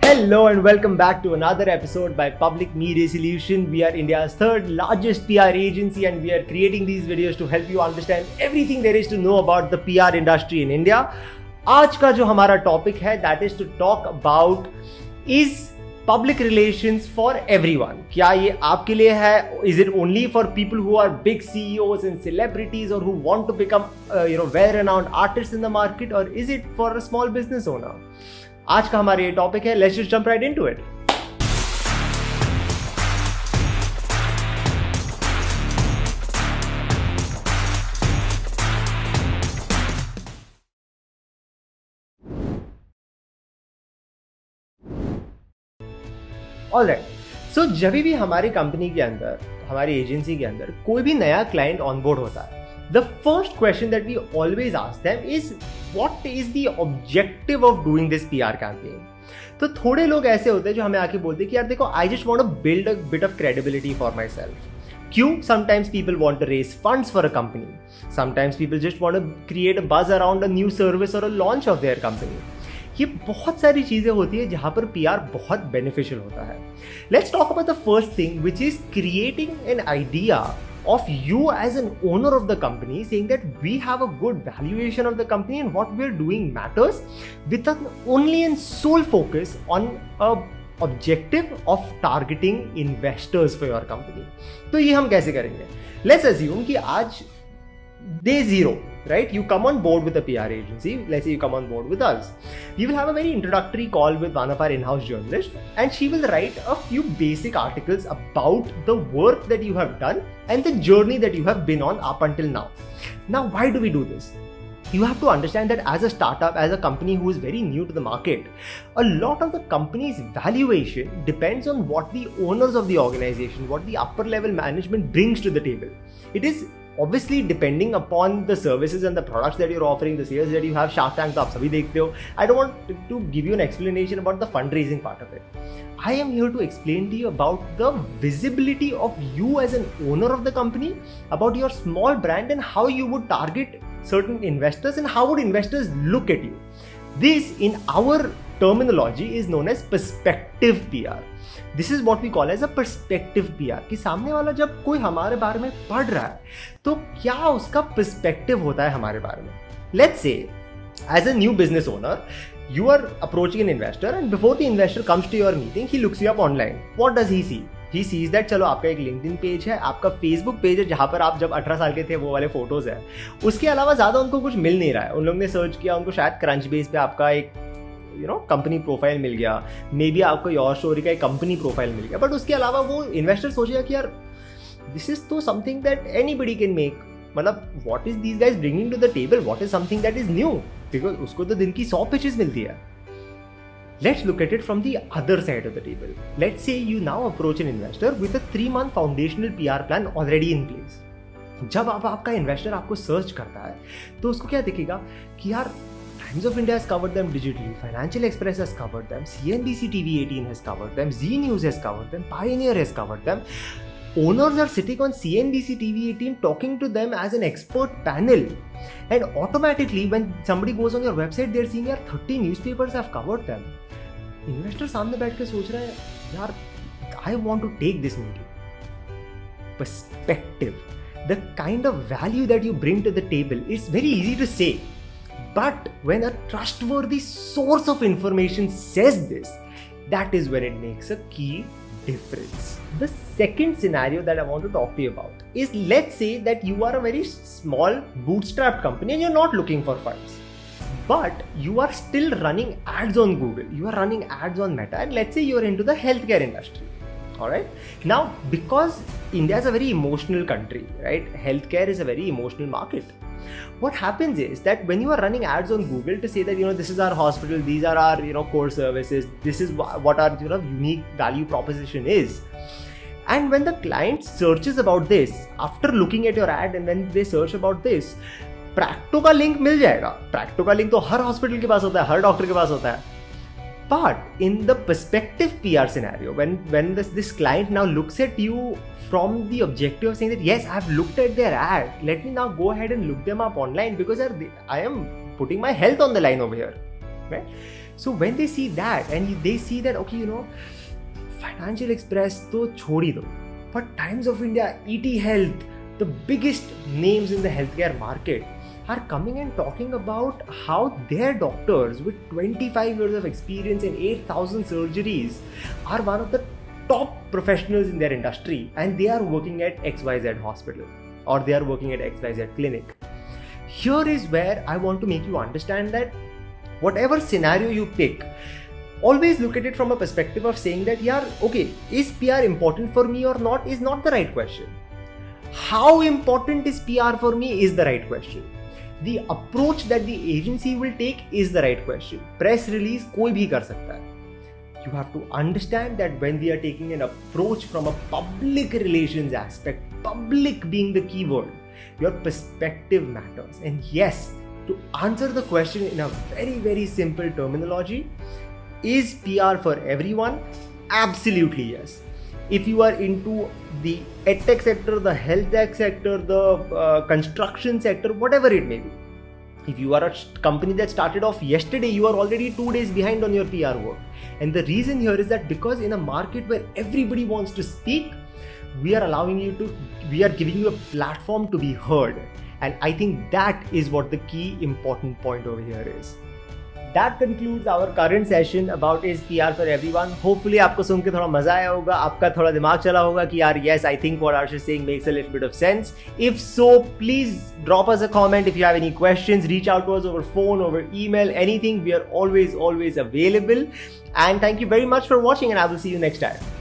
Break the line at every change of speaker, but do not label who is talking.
Hello and welcome back to another episode by Public Media Solution. We are India's third largest PR agency and we are creating these videos to help you understand everything there is to know about the PR industry in India. आज का जो हमारा topic है that is to talk about is public relations for everyone. क्या ये आपके लिए है? Is it only for people who are big CEOs and celebrities or who want to become well-renowned artists in the market, or is it for a small business owner? आज का हमारा ये topic है. Let's just jump right into it. Alright. So जब भी हमारी company के अंदर, हमारी एजेंसी के अंदर कोई भी नया क्लाइंट ऑनबोर्ड होता है, the first question that we always ask them is what is the objective of doing this PR campaign? तो थोड़े लोग ऐसे होते हैं जो हमें आके बोलते हैं कि यार देखो, I just want to build a bit of credibility for myself. क्यों? Sometimes people want to raise funds for a company. Sometimes people just want to create a buzz around a new service or a launch of their company. ये बहुत सारी चीजें होती है जहां पर PR बहुत बेनिफिशियल होता है. Let's talk about the first thing, which is creating an idea of you as an owner of the company, saying that we have a good valuation of the company and what we're doing matters, with an only and sole focus on a objective of targeting investors for your company. तो ये हम कैसे करेंगे? Let's assume कि आज day zero, right? You come on board with a PR agency. Let's say you come on board with us. We will have a very introductory call with one of our in-house journalists, and she will write a few basic articles about the work that you have done and the journey that you have been on up until now. Now, why do we do this? You have to understand that as a startup, as a company who is very new to the market, a lot of the company's valuation depends on what the owners of the organization, what the upper level management brings to the table. It is obviously depending upon the services and the products that you're offering, the sales that you have. Shark Tank तो आप सभी देखते हो. I don't want to give you an explanation about the fundraising part of it. I am here to explain to you about the visibility of you as an owner of the company, about your small brand and how you would target certain investors and how would investors look at you. This, in our terminology, is known as perspective PR. This is what we call as a perspective PR. कि सामने वाला जब कोई हमारे बारे में पढ़ रहा है तो क्या उसका perspective होता है हमारे बारे में. Let's say, as a new business owner, you are approaching an investor and before the investor comes to your meeting, he looks you up online. What does he see? He sees that चलो आपका एक LinkedIn page है, आपका Facebook page है जहाँ पर आप जब 18 साल के थे वो वाले फोटोज है. उसके अलावा ज़्यादा उनको कुछ मिल नहीं रहा है. उन लोगों ने सर्च किया, उनको शायद क्रंच बेस पे आपका एक कंपनी प्रोफाइल मिल गया, मे बी आपको योर स्टोरी का एक कंपनी प्रोफाइल मिल गया, बट उसके अलावा वो इन्वेस्टर सोचेगा कि यार दिस इज तो something that anybody can make. मतलब what is these guys bringing to the table, what is something that is new, because उसको तो दिन की 100 पिचेस मिलती है. Let's look at it from the other side of the table. Let's say you now approach an investor with a 3-month foundational PR plan already in place. जब आपका investor आपको search करता है तो उसको क्या दिखेगा कि यार Times of India has covered them digitally, Financial Express has covered them, CNBC TV18 has covered them, Z News has covered them, Pioneer has covered them. Owners are sitting on CNBC TV18 talking to them as an expert panel, and automatically when somebody goes on your website, they're seeing यार 30 newspapers have covered them. Investor सामने बैठ के सोच रहा है यार I want to take this meeting. Perspective, the kind of value that you bring to the table, is very easy to say. But when a trustworthy source of information says this, that is when it makes a key difference. The second scenario that I want to talk to you about is, let's say that you are a very small bootstrapped company and you're not looking for funds, but you are still running ads on Google, you are running ads on Meta, and let's say you're into the healthcare industry. Alright. Now, because India is a very emotional country, right? Healthcare is a very emotional market. What happens is that when you are running ads on Google to say that this is our hospital, these are our core services, this is what our unique value proposition is, and when the client searches about this after looking at your ad and when they search about this, Practo का link मिल जाएगा. प्रैक्टो का link तो हर hospital के पास होता है, हर doctor के पास होता है. But in the perspective PR scenario, when this client now looks at you from the objective of saying that yes, I've looked at their ad, let me now go ahead and look them up online because I am putting my health on the line over here, right? So when they see that and they see that, okay, Financial Express to chhodi do, but Times of India, ET Health, the biggest names in the healthcare market are coming and talking about how their doctors with 25 years of experience and 8,000 surgeries are one of the top professionals in their industry, and they are working at XYZ hospital or they are working at XYZ clinic. Here is where I want to make you understand that whatever scenario you pick, always look at it from a perspective of saying that, okay, is PR important for me or not is not the right question. How important is PR for me is the right question. The approach that the agency will take is the right question. Press release कोई भी कर सकता है. You have to understand that when we are taking an approach from a public relations aspect, public being the keyword, your perspective matters. And yes, to answer the question in a very, very simple terminology, is PR for everyone? Absolutely yes. If you are into the edtech sector, the health tech sector, the construction sector, whatever it may be, if you are a company that started off yesterday, you are already 2 days behind on your PR work. And the reason here is that because in a market where everybody wants to speak, we are giving you a platform to be heard. And I think that is what the key important point over here is. That concludes our current session about is PR for everyone. Hopefully आपको सुन के थोड़ा मजा आया होगा, आपका थोड़ा दिमाग चला होगा कि यार yes, I think what Arsh is saying makes a little bit of sense. If so, please drop us a comment. If you have any questions, reach out to us over phone, over email, anything. We are always available. And thank you very much for watching, and I will see you next time.